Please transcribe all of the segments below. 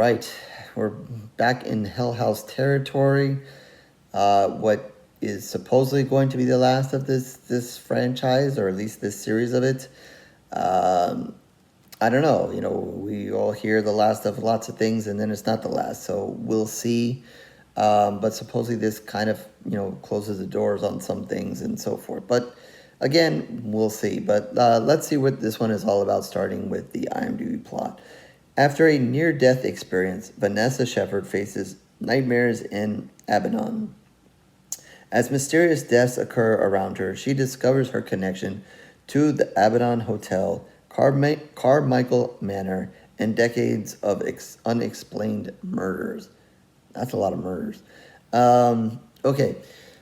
right, we're back in Hell House territory. What is supposedly going to be the last of this franchise, or at least this series of it. Um, I don't know. We all hear the last of lots of things, and then it's not the last. So we'll see. But supposedly this kind of closes the doors on some things and so forth. But again, we'll see. But let's see what this one is all about. Starting with the IMDb plot. After a near-death experience, Vanessa Shepherd faces nightmares in Abaddon. As mysterious deaths occur around her, she discovers her connection to the Abaddon Hotel, Carmichael Manor, and decades of unexplained murders. That's a lot of murders. Okay,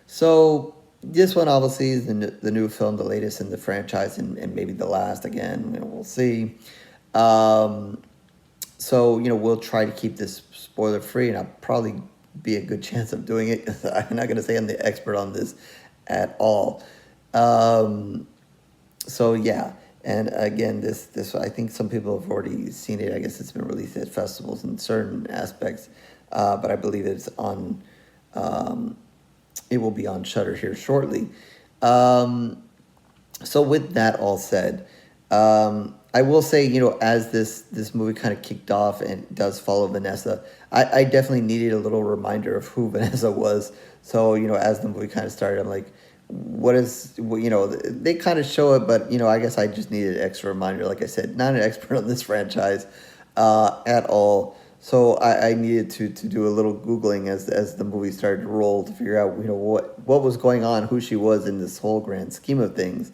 so this one obviously is the new film, the latest in the franchise, and maybe the last again. We'll see. So, we'll try to keep this spoiler free, and I'll probably be a good chance of doing it. I'm not going to say I'm the expert on this at all. So, yeah. And again, this I think some people have already seen it. I guess it's been released at festivals in certain aspects. But I believe it's on, it will be on Shudder here shortly. So with that all said, I will say, as this movie kind of kicked off and does follow Vanessa, I definitely needed a little reminder of who Vanessa was. So, as the movie kind of started, I'm like, they kind of show it, but, I guess I just needed an extra reminder. Like I said, not an expert on this franchise at all. So I needed to do a little Googling as the movie started to roll to figure out, what was going on, who she was in this whole grand scheme of things.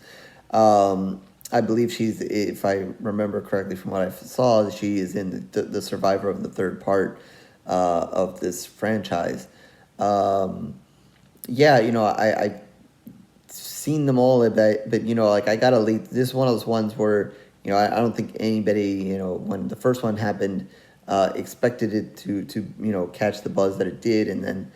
I believe she's, if I remember correctly from what I saw, she is in the survivor of the third part of this franchise. Yeah, I seen them all, but like I gotta leave. This is one of those ones where I don't think anybody when the first one happened expected it to catch the buzz that it did, and then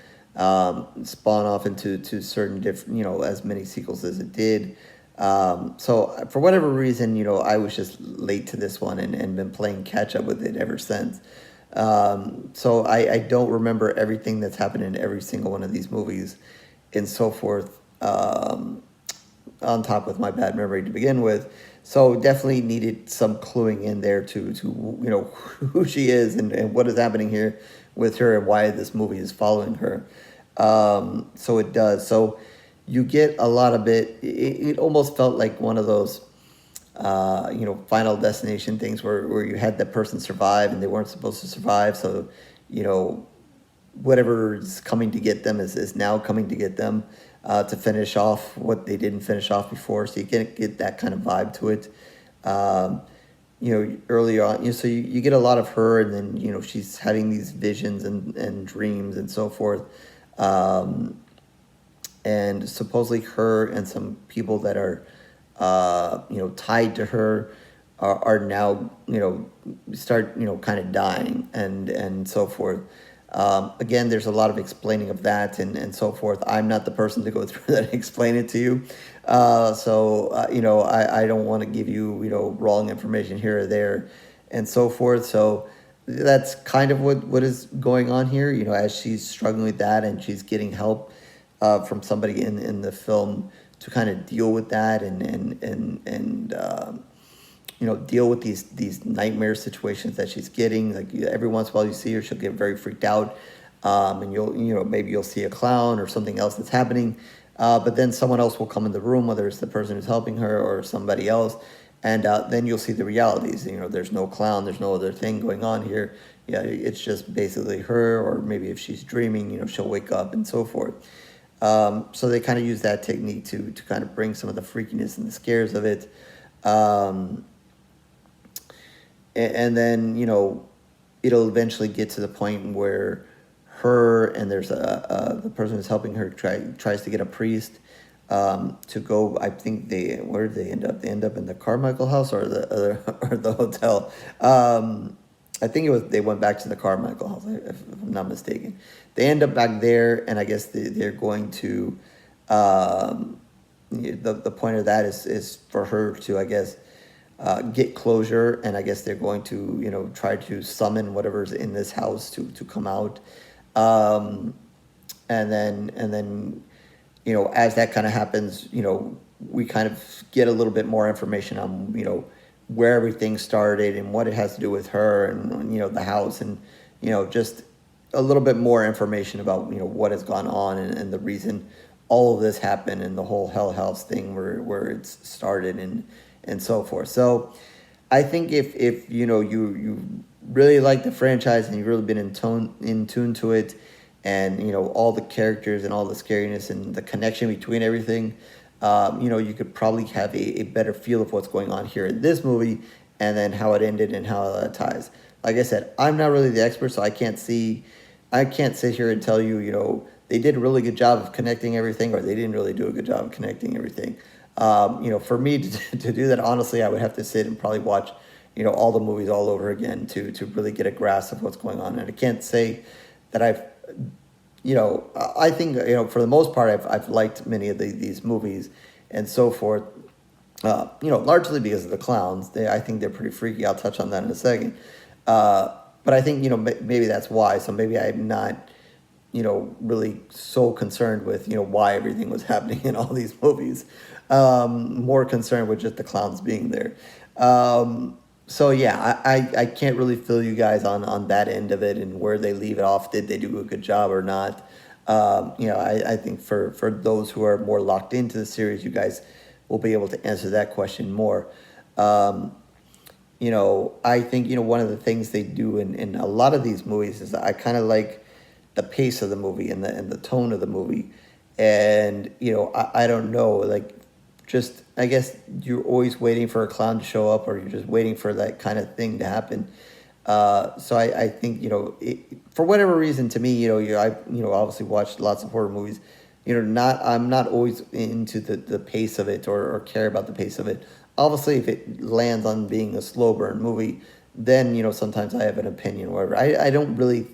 spawn off into certain different as many sequels as it did. So for whatever reason, I was just late to this one and been playing catch up with it ever since. So I don't remember everything that's happened in every single one of these movies and so forth, on top of my bad memory to begin with. So definitely needed some cluing in there to who she is and what is happening here with her and why this movie is following her. So it does. So you get a lot of it. It almost felt like one of those, Final Destination things where you had that person survive and they weren't supposed to survive. So, whatever is coming to get them is now coming to get them to finish off what they didn't finish off before. So you get that kind of vibe to it. Early on, so you get a lot of her, and then, she's having these visions and dreams and so forth. And supposedly her and some people that are, tied to her are now, start, kind of dying and so forth. Again, there's a lot of explaining of that and so forth. I'm not the person to go through that and explain it to you. So I don't want to give you, wrong information here or there and so forth. So that's kind of what is going on here, as she's struggling with that and she's getting help from somebody in the film to kind of deal with that and deal with these nightmare situations that she's getting. Like every once in a while you see her, she'll get very freaked out, and maybe you'll see a clown or something else that's happening, but then someone else will come in the room, whether it's the person who's helping her or somebody else, and then you'll see the realities. There's no clown, there's no other thing going on here. Yeah, it's just basically her, or maybe if she's dreaming, she'll wake up and so forth. So they kind of use that technique to kind of bring some of the freakiness and the scares of it. And then, it'll eventually get to the point where her and there's the person who's helping her tries to get a priest to go. I think where did they end up? They end up in the Carmichael house or the hotel. I think they went back to the Carmichael house, if I'm not mistaken. They end up back there, and I guess they're going to. The point of that is for her to, I guess, get closure, and I guess they're going to, try to summon whatever's in this house to come out. And then, as that kind of happens, we kind of get a little bit more information on, where everything started and what it has to do with her and, the house, and, just a little bit more information about, what has gone on, and the reason all of this happened, and the whole Hell House thing where it's started, and so forth. So I think if you really like the franchise and you've really been in tune to it, and all the characters and all the scariness and the connection between everything, you could probably have a better feel of what's going on here in this movie, and then how it ended and how that ties. Like I said, I'm not really the expert, so I can't sit here and tell you, they did a really good job of connecting everything, or they didn't really do a good job of connecting everything. For me to do that, honestly, I would have to sit and probably watch, all the movies all over again to really get a grasp of what's going on. And I can't say that I think, for the most part, I've liked many of these movies and so forth, largely because of the clowns. I think they're pretty freaky. I'll touch on that in a second. But I think, maybe that's why. So maybe I'm not, really so concerned with, why everything was happening in all these movies. More concerned with just the clowns being there. So yeah, I can't really fill you guys on that end of it and where they leave it off. Did they do a good job or not? I think for those who are more locked into the series, you guys will be able to answer that question more. I think, one of the things they do in a lot of these movies is I kind of like the pace of the movie and the tone of the movie. And, I don't know, like, just, I guess you're always waiting for a clown to show up, or you're just waiting for that kind of thing to happen. So I think, for whatever reason, to me, I obviously watched lots of horror movies. I'm not always into the pace of it, or care about the pace of it. Obviously, if it lands on being a slow burn movie, then, sometimes I have an opinion or whatever. I don't really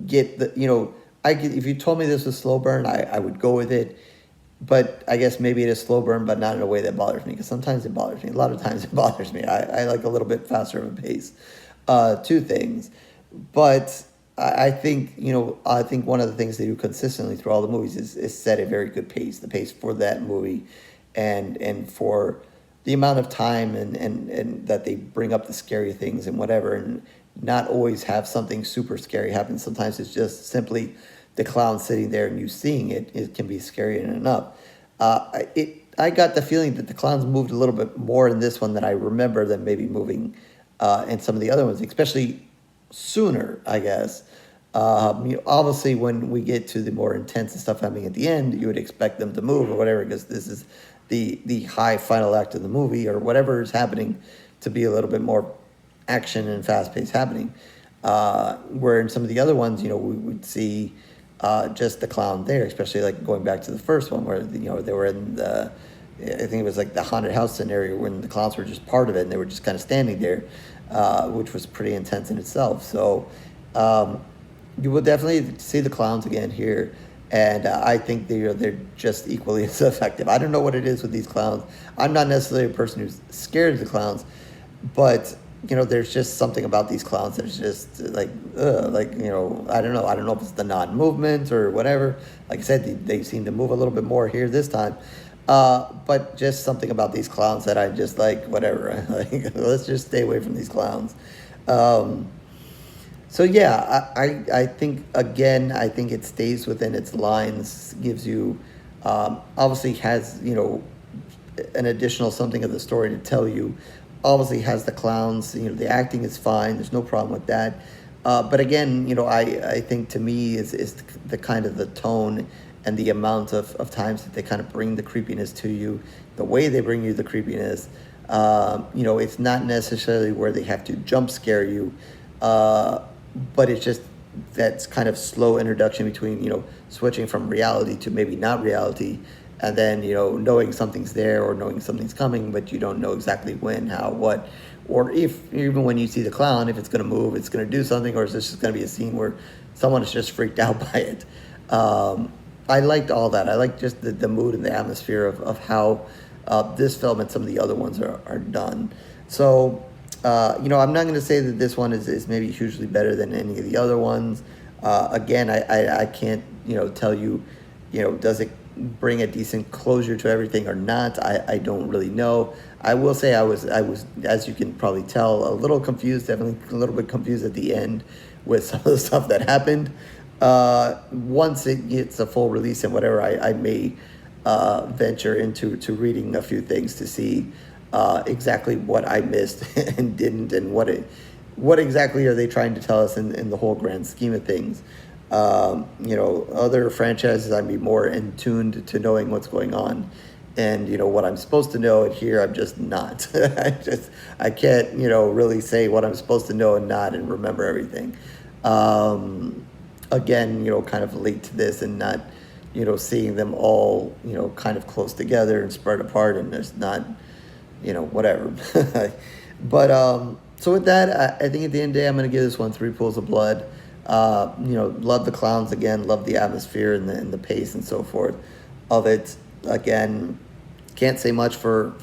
get if you told me this was slow burn, I would go with it. But I guess maybe it is slow burn, but not in a way that bothers me, because sometimes it bothers me. A lot of times it bothers me. I like a little bit faster of a pace to things. But I think, I think one of the things they do consistently through all the movies is set a very good pace, the pace for that movie, and for the amount of time and that they bring up the scary things and whatever, and not always have something super scary happen. Sometimes it's just simply the clown sitting there and you seeing it. It can be scary enough. I got the feeling that the clowns moved a little bit more in this one than I remember them maybe moving in some of the other ones, especially sooner, I guess. Obviously, when we get to the more intense stuff happening at the end, you would expect them to move or whatever, because this is the high final act of the movie, or whatever is happening, to be a little bit more action and fast-paced happening. Where in some of the other ones, we would see just the clown there, especially like going back to the first one where, they were in I think it was like the haunted house scenario, when the clowns were just part of it and they were just kind of standing there, which was pretty intense in itself. So you will definitely see the clowns again here. And I think they're just equally as effective. I don't know what it is with these clowns. I'm not necessarily a person who's scared of the clowns, but there's just something about these clowns that's just like, I don't know. I don't know if it's the non-movement or whatever. Like I said, they seem to move a little bit more here this time. But just something about these clowns that I just like, whatever. Like, let's just stay away from these clowns. So yeah, I think, again, I think it stays within its lines, gives you, obviously has, an additional something of the story to tell you. Obviously has the clowns, the acting is fine. There's no problem with that. But again, I think to me is the kind of the tone and the amount of times that they kind of bring the creepiness to you, the way they bring you the creepiness. It's not necessarily where they have to jump scare you, but it's just that's kind of slow introduction between, switching from reality to maybe not reality. And then, knowing something's there or knowing something's coming, but you don't know exactly when, how, what, or if, even when you see the clown, if it's going to move, it's going to do something, or is this just going to be a scene where someone is just freaked out by it. I liked all that. I liked just the mood and the atmosphere of how this film and some of the other ones are done. So, I'm not going to say that this one is maybe hugely better than any of the other ones. Again, I can't, tell you, does it bring a decent closure to everything or not? I don't really know. I will say I was, as you can probably tell, a little confused, definitely a little bit confused at the end with some of the stuff that happened. Once it gets a full release and whatever, I may venture into reading a few things to see exactly what I missed and didn't, and what exactly are they trying to tell us in the whole grand scheme of things. Other franchises, I'd be more in tuned to knowing what's going on, and what I'm supposed to know. And here, I'm just not. I can't really say what I'm supposed to know and not and remember everything. Again, kind of late to this and not seeing them all kind of close together and spread apart, and there's not whatever. But so with that, I think at the end of the day, I'm going to give this one 3 pools of blood. Love the clowns again, love the atmosphere and the pace and so forth of it. Again, can't say much for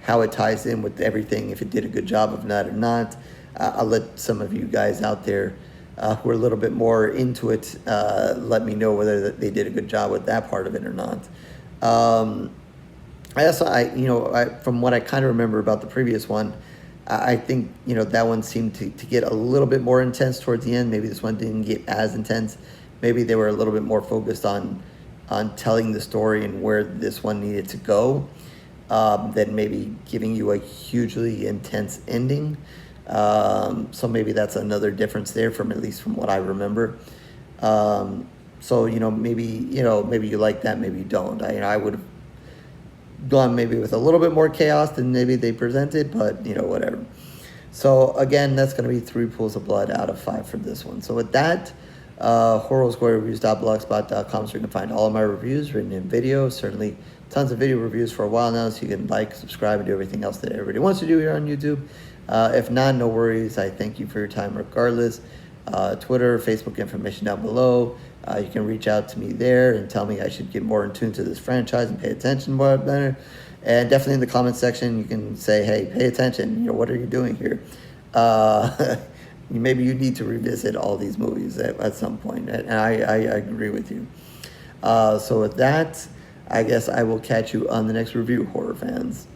how it ties in with everything, if it did a good job of that or not. I'll let some of you guys out there who are a little bit more into it let me know whether they did a good job with that part of it or not. From what I kind of remember about the previous one, I think that one seemed to get a little bit more intense towards the end. Maybe this one didn't get as intense. Maybe they were a little bit more focused on telling the story and where this one needed to go, than maybe giving you a hugely intense ending. So maybe that's another difference there, at least from what I remember. So maybe you like that, maybe you don't. I would have gone maybe with a little bit more chaos than maybe they presented, but whatever. So again, that's going to be 3 pools of blood out of 5 for this one. So with that, horrorsquarereviews.blogspot.com, so you can find all of my reviews written in video. Certainly tons of video reviews for a while now, so you can like, subscribe, and do everything else that everybody wants to do here on YouTube. If not, no worries. I thank you for your time regardless. Twitter, Facebook information down below. You can reach out to me there and tell me I should get more in tune to this franchise and pay attention more better. And definitely in the comment section, you can say, hey, pay attention. What are you doing here? Maybe you need to revisit all these movies at some point. And I agree with you. So with that, I guess I will catch you on the next review, horror fans.